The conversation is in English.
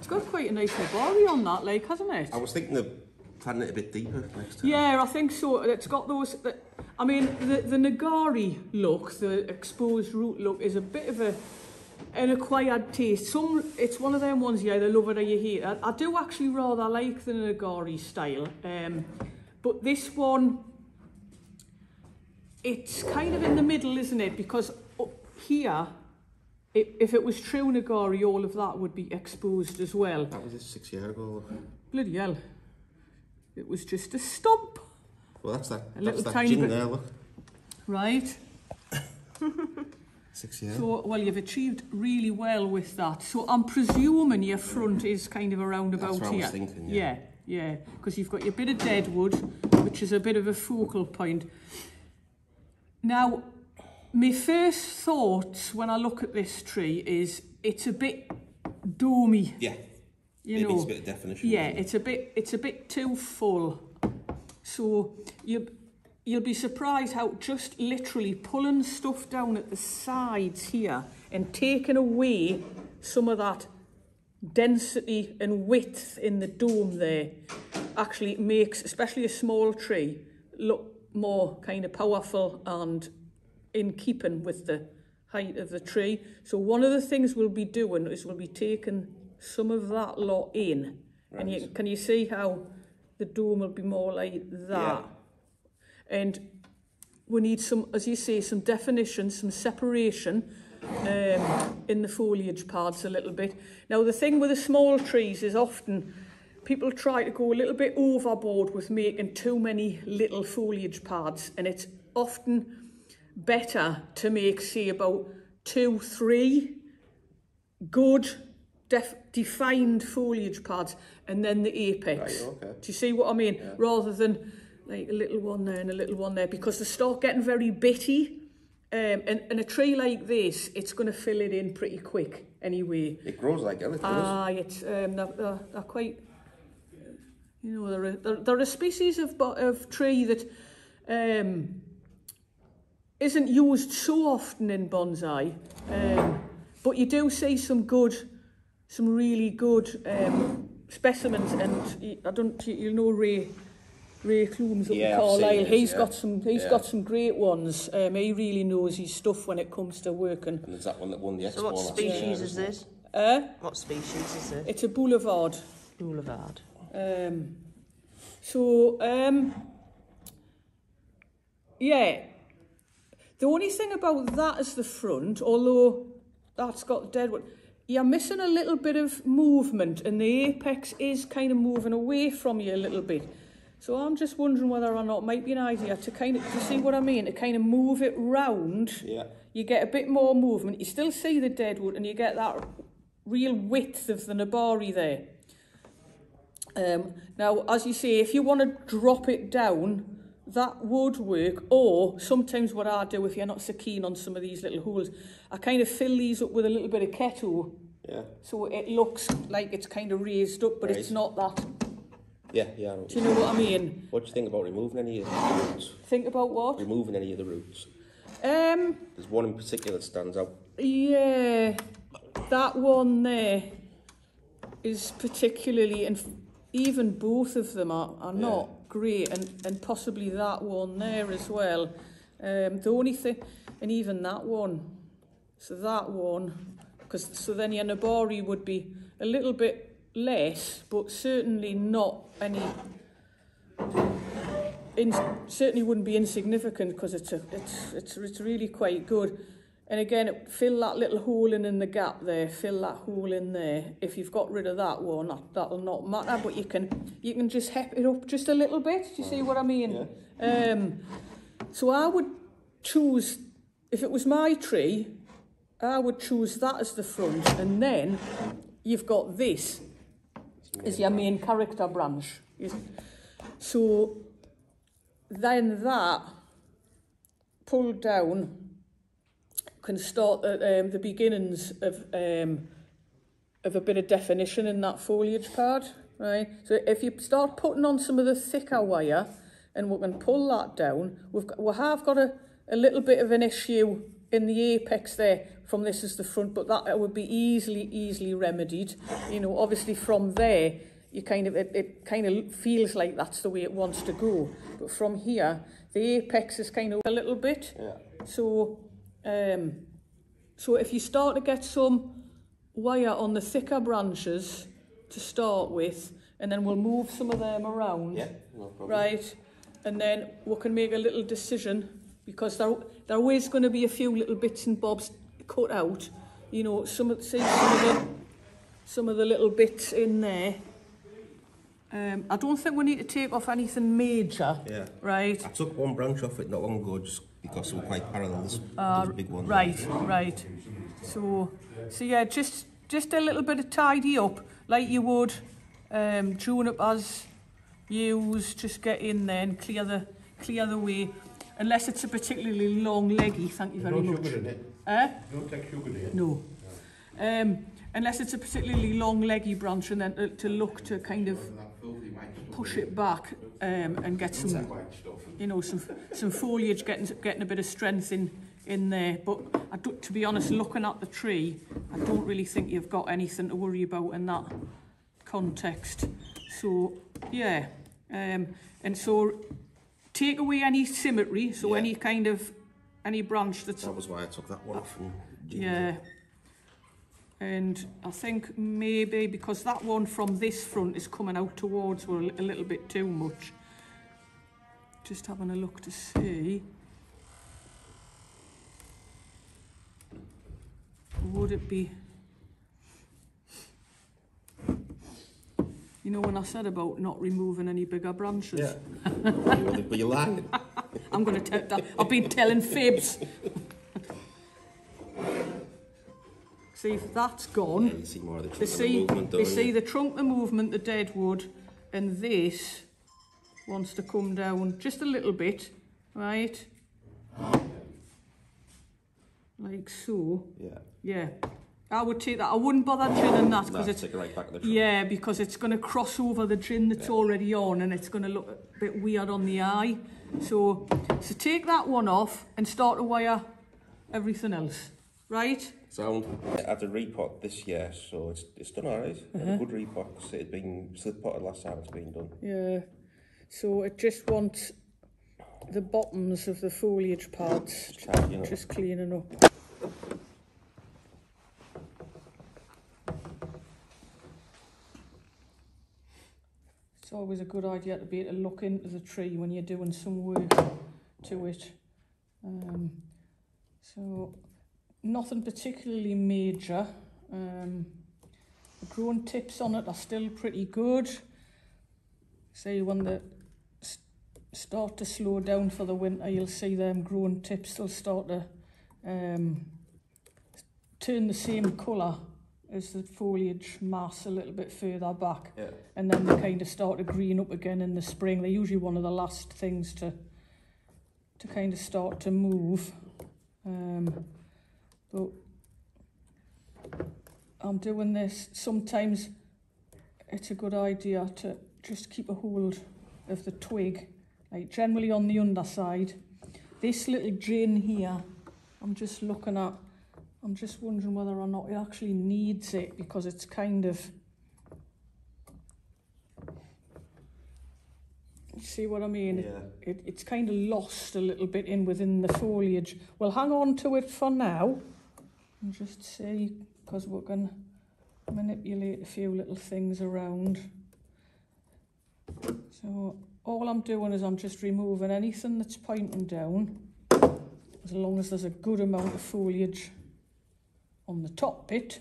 It's got quite a nice body on that, like, hasn't it? I was thinking of planting it a bit deeper next time. Yeah, I think so. It's got those... I mean, the Nagari look, the exposed root look, is a bit of an acquired taste. It's one of them ones you either love it or you hate it. I do actually rather like the Nagari style. But this one, it's kind of in the middle, isn't it? Because up here, if it was true Nagari, all of that would be exposed as well. That was 6 years ago. Bloody hell. It was just a stump. Well, that's that. A little that tiny gin bit. there, look. Right. 6 years. So, well, you've achieved really well with that. So I'm presuming your front is kind of around about here. That's what I was thinking, yeah. Yeah, because you've got your bit of deadwood, which is a bit of a focal point. Now, my first thoughts when I look at this tree is it's a bit domey. Yeah. You know, it's a bit of definition. Yeah, it's a bit too full. So you'll be surprised how just literally pulling stuff down at the sides here and taking away some of that density and width in the dome there actually makes, especially a small tree, look more kind of powerful and in keeping with the height of the tree. So one of the things we'll be doing is we'll be taking some of that lot in. Right. And can you see how the dome will be more like that? Yeah. And we need some, as you say, some definition, some separation in the foliage pads a little bit. Now the thing with the small trees is often people try to go a little bit overboard with making too many little foliage pads, and it's often better to make, say, about 2, 3 good defined foliage pads and then the apex. Right, okay. Do you see what I mean? Yeah. Rather than like a little one there and a little one there, because they start getting very bitty. And a tree like this, it's going to fill it in pretty quick anyway. It grows like it. It's they're quite, you know, they're a species of tree that isn't used so often in bonsai, but you do see some really good specimens, and you know Ray Clumes up in Carlisle. He's got some great ones. He really knows his stuff when it comes to working. And is that one that won the expo? So what species is this? What species is it? It's a boulevard. Boulevard. Yeah. The only thing about that is the front, although that's got deadwood, you're missing a little bit of movement, and the apex is kind of moving away from you a little bit. So I'm just wondering whether or not it might be an idea to kind of, to see what I mean, to kind of move it round. Yeah. You get a bit more movement. You still see the deadwood, and you get that real width of the nabari there. Now, as you say, if you want to drop it down, that would work. Or sometimes what I do, if you're not so keen on some of these little holes, I kind of fill these up with a little bit of keto. Yeah. So it looks like it's kind of raised up, but it's not that. Yeah. Do you know what I mean? What do you think about removing any of the roots? Think about what? Removing any of the roots. There's one in particular that stands out. Yeah, that one there is particularly, and even both of them are not great, and possibly that one there as well. The only thing, and even that one, so that one, so then your nabari would be a little bit less, but certainly not any, certainly wouldn't be insignificant, because it's really quite good. And again, fill that little hole in the gap there, fill that hole in there. If you've got rid of that one, that'll not matter, but you can just hep it up just a little bit. Do you see what I mean? Yeah. So I would choose, if it was my tree, I would choose that as the front, and then you've got this as your main character branch. So then that pulled down can start at the beginnings of a bit of definition in that foliage part, right? So if you start putting on some of the thicker wire, and we can pull that down, we have got a little bit of an issue in the apex there from this is the front, but that would be easily remedied. You know, obviously from there, you kind of, it kind of feels like that's the way it wants to go. But from here, the apex is kind of a little bit. Yeah. So, so if you start to get some wire on the thicker branches to start with, and then we'll move some of them around. Yeah, no problem. Right, and then we can make a little decision, because there always going to be a few little bits and bobs cut out. You know, some of the little bits in there. I don't think we need to take off anything major. Yeah. Right. I took one branch off it not long ago just because they were quite parallel. This big one. Right. So yeah, just a little bit of tidy up, like you would junipers use. Just get in there and clear the way, unless it's a particularly long leggy. Thank you very much. No sugar in it. Don't take sugar in it. No. Unless it's a particularly long leggy branch, and then to look to kind of push it back and get some, you know, some foliage, getting a bit of strength in there. But to be honest, looking at the tree, I don't really think you've got anything to worry about in that context. So yeah, and so take away any symmetry. So any branch that's... That was why I took that one off. Yeah. And I think maybe because that one from this front is coming out towards were a little bit too much. Just having a look to see. Would it be... You know when I said about not removing any bigger branches? Yeah. But you're lying. I'm going to tell that. I've been telling fibs. See if that's gone. Yeah, you see more of the trunk movement, they see the trunk, the movement, the dead wood, and this wants to come down just a little bit, right? Like so. Yeah. Yeah. I would take that. I wouldn't bother ginning that because it's take it right back at the trunk. Yeah, because it's going to cross over the gin that's already on, and it's going to look a bit weird on the eye. So take that one off and start to wire everything else, right? Sound. I had a repot this year, so it's done alright. A good repot, because it had been slip potted last time it's been done. Yeah. So it just wants the bottoms of the foliage pads just cleaning up. It's always a good idea to be able to look into the tree when you're doing some work to it. So nothing particularly major. The growing tips on it are still pretty good. See, when they start to slow down for the winter, you'll see them growing tips. They'll start to turn the same colour as the foliage mass a little bit further back. Yeah. And then they kind of start to green up again in the spring. They're usually one of the last things to kind of start to move. But I'm doing this. Sometimes it's a good idea to just keep a hold of the twig, like generally on the underside. This little gin here, I'm just wondering whether or not it actually needs it, because it's kind of, you see what I mean? Yeah. It's kind of lost a little bit within the foliage. We'll hang on to it for now and just see, because we're going to manipulate a few little things around. So all I'm doing is I'm just removing anything that's pointing down, as long as there's a good amount of foliage on the top bit.